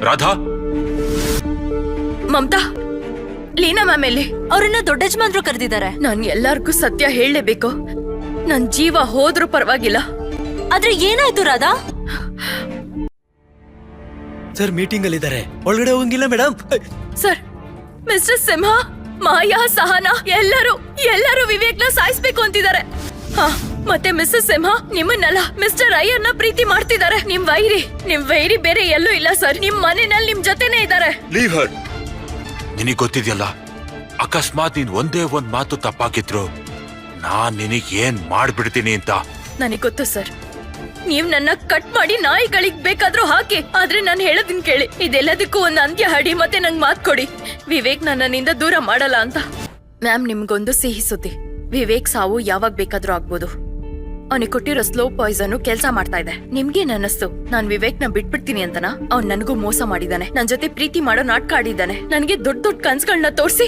Radha, Mamata, Leena ma'am ಎಲ್ಲಿ? ಅವ್ರನ್ನ ದೊಡ್ಡ ಯಜಮಾನ್ರು ಕರೆದಿದ್ದಾರೆ. ನಾನ್ ಎಲ್ಲಾರ್ಗೂ ಸತ್ಯ ಹೇಳಲೇಬೇಕು. ನನ್ ಜೀವ ಹೋದ್ರೂ ಪರವಾಗಿಲ್ಲ. ಆದ್ರೆ ಏನಾಯ್ತು ರಾಧಾ? ಸರ್ ಮೀಟಿಂಗ್ ಅಲ್ಲಿ ಇದ್ದಾರೆ, ಒಳಗಡೆ ಹೋಗಂಗಿಲ್ಲ ಮೇಡಮ್. ಸರ್, ಮಿಸ್ಟರ್ ಸಿಂಹ, ಮಾಯಾ, ಸಹನಾ ಎಲ್ಲರೂ ವಿವೇಕ್ನ ಸಾಯಿಸ್ಬೇಕು ಅಂತಿದ್ದಾರೆ. ಮತ್ತೆ ಮಿಸ್ಸಸ್ ಸಿಂಹ ನಿಮ್ಮನ್ನಲ್ಲ ಮಿಸ್ಟರ್ ಅಯ್ಯರ್ನ ಪ್ರೀತಿ ಮಾಡ್ತಿದ್ದಾರೆ. ನಿಮ್ ವೈರಿ ಬೇರೆ ಎಲ್ಲೂ ಇಲ್ಲ ಸರ್. ನಿಮ್ ಮನೆಯಲ್ಲಿ ನಿಮ್ ಜೊತೆನೇ ಇದ್ದಾರೆ. ಲೀವ್ ಹರ್. ನಿನಗ್ ಗೊತ್ತಿದ್ಯಲ್ಲ, ಅಕಸ್ಮಾತ್ ನೀನ್ ಒಂದೇ ಒಂದ್ ಮಾತು ತಪ್ಪಾಗಿದ್ರು ನಾನ್ ನಿನಗ್ ಏನ್ ಮಾಡ್ಬಿಡ್ತೀನಿ ಅಂತ. ನನಗ್ ಗೊತ್ತು ಸರ್. ನೀವ್ ನನ್ನ ಕಟ್ ಮಾಡಿ ನಾಯಿಗಳಿಗೆ ಬೇಕಾದ್ರೂ ಹಾಕಿ, ಆದ್ರೆ ನಾನು ಹೇಳೋದನ್ ಕೇಳಿ. ಇದೆಲ್ಲದಕ್ಕೂ ಒಂದು ಅಂತ್ಯ ಹಾಡಿ ಮತ್ತೆ ನಂಗ್ ಮಾತ್ ಕೊಡಿ. ವಿವೇಕ್ ನನ್ನಿಂದ ದೂರ ಮಾಡಲ್ಲ ಅಂತ. ಮ್ಯಾಮ್, ನಿಮ್ಗೊಂದು ಸಿಹಿ ಸುದ್ದಿ. ವಿವೇಕ್ ಸಾವು ಯಾವಾಗ ಬೇಕಾದ್ರೂ ಆಗ್ಬೋದು. ಅವನಿಗೆ ಕೊಟ್ಟಿರೋ ಸ್ಲೋ ಪಾಯ್ಸನ್ ಕೆಲ್ಸ ಮಾಡ್ತಾ ಇದೆ. ನಿಮ್ಗೇನ್ ಅನ್ನಿಸ್ತು? ನಾನ್ ವಿವೇಕ್ ನ ಬಿಟ್ಬಿಡ್ತೀನಿ ಅಂತನಾ? ಅವ್ನ್ ನನಗೂ ಮೋಸ ಮಾಡಿದಾನೆ. ನನ್ ಜೊತೆ ಪ್ರೀತಿ ಮಾಡೋ ನಾಟಕ ಆಡಿದ್ದಾನೆ. ನನ್ಗೆ ದೊಡ್ಡ ಕನ್ಸ್ಗಳನ್ನ ತೋರಿಸಿ